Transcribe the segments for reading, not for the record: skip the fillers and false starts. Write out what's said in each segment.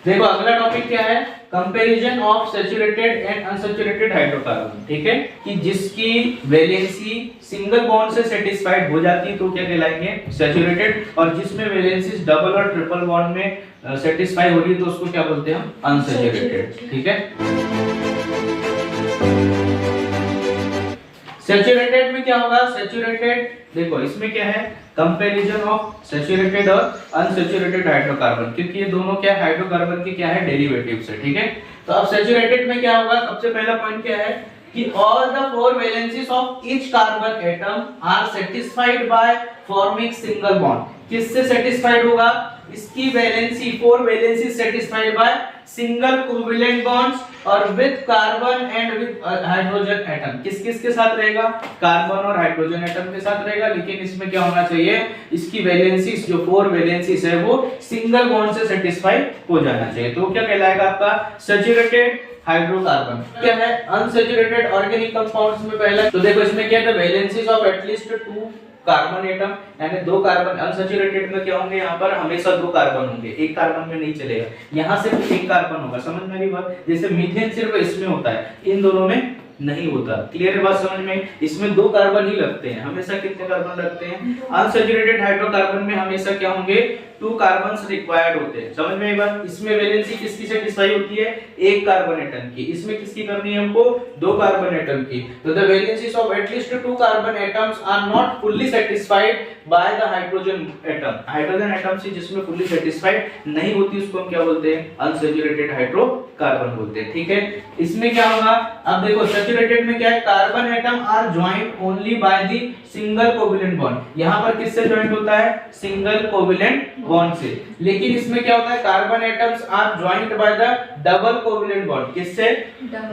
देखो अगला टॉपिक क्या है, comparison of saturated and unsaturated hydrocarbon. ठीक है, कि जिसकी वैलेंसी सिंगल बॉन्ड से सेटिस्फाइड हो जाती है तो क्या कहलाएंगे, सैचुरेटेड, और जिसमें वैलेंसी डबल और ट्रिपल बॉन्ड में सेटिस्फाई हो रही है तो उसको क्या बोलते हैं हम, अनसैचुरेटेड। ठीक है, सैचुरेटेड में क्या होगा, सैचुरेटेड देखो इसमें क्या है, कंपैरिजन ऑफ सैचुरेटेड और अनसैचुरेटेड हाइड्रोकार्बन, क्योंकि ये दोनों क्या हाइड्रोकार्बन के क्या है, डेरिवेटिव्स है। ठीक है, तो अब सैचुरेटेड में क्या होगा, सबसे पहला पॉइंट क्या है कि all the four valencies of each carbon atom are satisfied by forming single bond. किससे सेटिस्फाइड होगा, इसकी valency, four valency satisfied by single covalent bonds और with carbon and with hydrogen atom. किस किस के साथ रहेगा, कार्बन और हाइड्रोजन एटम के साथ रहेगा, लेकिन इसमें क्या होना चाहिए, इसकी वैलेंसीज जो फोर वैलेंसीज है वो सिंगल बॉन्ड से सेटिस्फाई हो जाना चाहिए। तो क्या कहलाएगा आपका सैचुरेटेड हाइड्रोकार्बन। क्या है, अनसैचुरेटेड ऑर्गेनिक कंपाउंड्स में पहला, तो देखो इसमें क्या है, valencies of at least 2 carbon atom, यानी 2 कार्बन। अनसैचुरेटेड में क्या होंगे, यहाँ पर हमेशा 2 कार्बन होंगे, एक कार्बन में नहीं चलेगा, यहाँ सिर्फ एक कार्बन होगा। समझ में आई बात, जैसे मीथेन सिर्फ इसमें होता है, इन दोनों में नहीं होता। क्लियर है बात समझ में, इसमें 2 कार्बन ही लगते हैं, हमेशा कितने कार्बन लगते हैं, अनसैचुरेटेड हाइड्रोकार्बन में हमेशा क्या होंगे, 2 कार्बन्स रिक्वायर्ड होते हैं। समझ में आई बात, इसमें वैलेंसी किसकी सेटिस्फाई होती है, एक कार्बन एटम की, इसमें किसकी करनी है हमको, 2 कार्बन एटम की। तो the valencies of at least 2 carbon atoms are not fully satisfied by the hydrogen atom. Hydrogen atom से जिसमें फुल्ली सेटिस्फाइड नहीं होती उसको हम क्या बोलते हैं, अनसैचुरेटेड हाइड्रोकार्बन बोलते हैं। ठीक है, इसमें क्या होगा, अब देखो सैचुरेटेड में क्या है, carbon atom are joint only by the single covalent bond. यहां पर किससे जॉइंट होता है, सिंगल कोवेलेंट बॉन्ड से। लेकिन इसमें क्या होता है, carbon atoms are joint by the double covalent bond. किससे,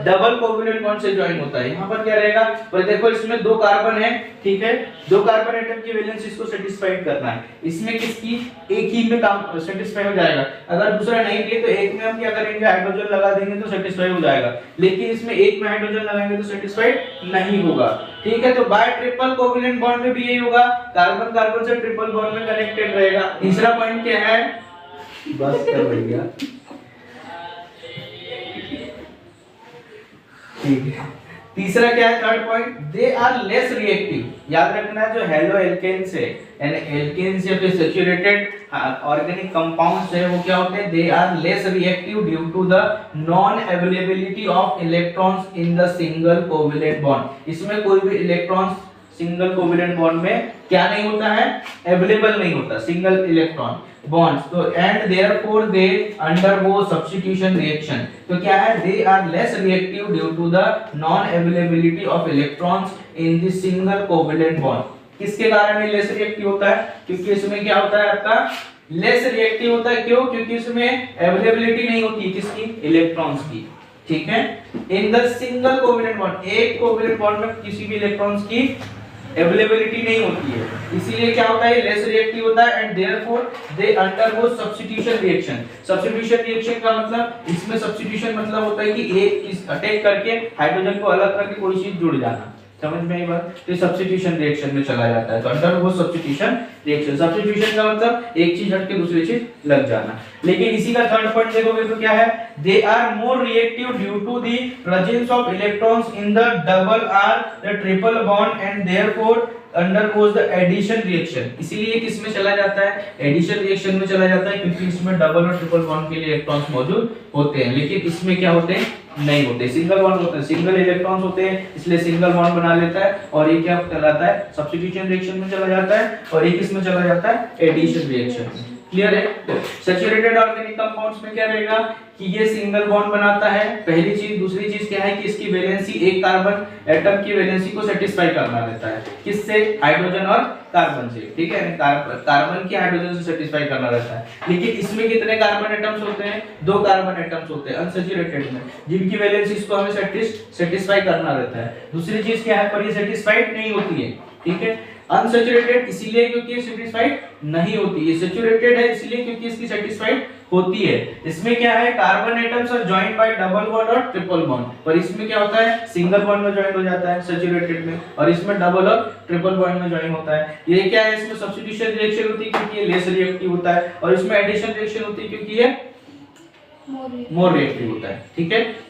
डबल कोवेलेंट बॉन्ड से जॉइन होता है। यहां पर क्या रहेगा, पर देखो इसमें 2 कार्बन है, ठीक है, 2 कार्बन एटम की वैलेंसी इसको सेटिस्फाइड करना है, इसमें किसकी, एक ही में काम सेटिस्फाई हो जाएगा। अगर दूसरा नहीं दिए तो एक में हम क्या करेंगे, हाइड्रोजन लगा देंगे तो सेटिस्फाई हो जाएगा, लेकिन इसमें एक में हाइड्रोजन लगाएंगे तो सेटिस्फाइड नहीं होगा। ठीक है, तो बाय ट्रिपल कोवेलेंट बॉन्ड में भी यही होगा, कार्बन कार्बन से ट्रिपल बॉन्ड में कनेक्टेड रहेगा। तीसरा पॉइंट क्या है, बस कर भैया, ठीक है, तीसरा क्या है, third point, they are less reactive. याद रखना जो हेलो एल्केन्स है, यानी एल्केन्स या फिर सैचुरेटेड ऑर्गेनिक कंपाउंड्स है वो क्या होते हैं, they are less reactive due to the non availability of electrons in the single covalent bond. इसमें कोई भी इलेक्ट्रॉन्स सिंगल कोवेलेंट बॉन्ड में क्या नहीं होता है, अवेलेबल नहीं होता सिंगल इलेक्ट्रॉन बॉन्ड्स, तो and therefore they undergo substitution reaction. तो क्या है, they are less reactive due to the non availability of electrons in the single covalent bond. किसके कारण ये लेस रिएक्टिव होता है, क्योंकि इसमें क्या होता है आपका, लेस रिएक्टिव होता है, क्यों, क्योंकि इसमें अवेलेबिलिटी नहीं होती है किसकी, इलेक्ट्रॉन्स की। ठीक है, इन द सिंगल कोवेलेंट बॉन्ड, एक कोवेलेंट बॉन्ड में किसी भी इलेक्ट्रॉन्स की अवेलेबिलिटी नहीं होती है, इसीलिए क्या होता है, लेस रिएक्टिव होता है, and therefore they undergo substitution reaction. Substitution reaction का मतलब, इसमें सब्स्टिट्यूशन मतलब होता है कि एक अटैक करके हाइड्रोजन को अलग करके कोई चीज जुड़ जाना। समझ में आई बात, तो सब्स्टिट्यूशन रिएक्शन में चला जाता है, तो अंडरगो सब्स्टिट्यूशन रिएक्शन। सब्स्टिट्यूशन का मतलब एक चीज हट के दूसरी चीज लग जाना। लेकिन इसी का थर्ड पॉइंट देखोगे तो क्या है, they are more reactive due to the presence of electrons in the double or the triple bond and therefore undergoes the addition reaction. इसीलिए किस में चला जाता है, एडिशन रिएक्शन में चला जाता है, क्योंकि इसमें डबल और ट्रिपल बॉन्ड के लिए इलेक्ट्रॉन्स मौजूद होते हैं, लेकिन इसमें क्या होते हैं, नहीं होते, सिंगल बॉन्ड होते हैं, सिंगल इलेक्ट्रॉन्स होते हैं, इसलिए सिंगल बॉन्ड बना लेता है, और ये क्या कहलाता है, सब्स्टिट्यूशन रिएक्शन में चला जाता है, और ये किस में चला जाता है, एडिशन रिएक्शन में। क्लियर है, तो सैचुरेटेड ऑर्गेनिक कंपाउंड्स में क्या रहेगा कि ये सिंगल बॉन्ड बनाता है, पहली चीज। दूसरी चीज क्या है कि इसकी वैलेंसी एक कार्बन एटम की वैलेंसी को सेटिस्फाई करना रहता है, किससे, हाइड्रोजन और कार्बन से। ठीक है, कार्बन की हाइड्रोजन से सेटिस्फाई करना रहता है, लेकिन इसमें कितने कार्बन एटम्स होते हैं, 2 कार्बन एटम्स होते हैं अनसैचुरेटेड में, जिनकी वैलेंसी को हमें सेटिस्फाई करना रहता है। दूसरी चीज क्या है, पर ये सेटिस्फाइड नहीं होती है। ठीक है, अनसैचुरेटेड इसीलिए क्योंकि ये सेटिस्फाइड नहीं होती है, सैचुरेटेड है इसलिए क्योंकि इसकी सेटिस्फाइड होती है। इसमें क्या है, carbon atoms are joined by double bond और ट्रिपल बॉन्ड, पर इसमें क्या होता है, सिंगल बॉन्ड में जॉइन हो जाता है सैचुरेटेड में, और इसमें डबल और ट्रिपल बॉन्ड में जॉइन होता है। ये क्या है, इसमें सब्स्टिट्यूशन रिएक्शन होती है क्योंकि ये लेस रिएक्टिव होता है, और इसमें एडिशन रिएक्शन होती है क्योंकि ये मोर रिएक्टिव होता है। ठीक है।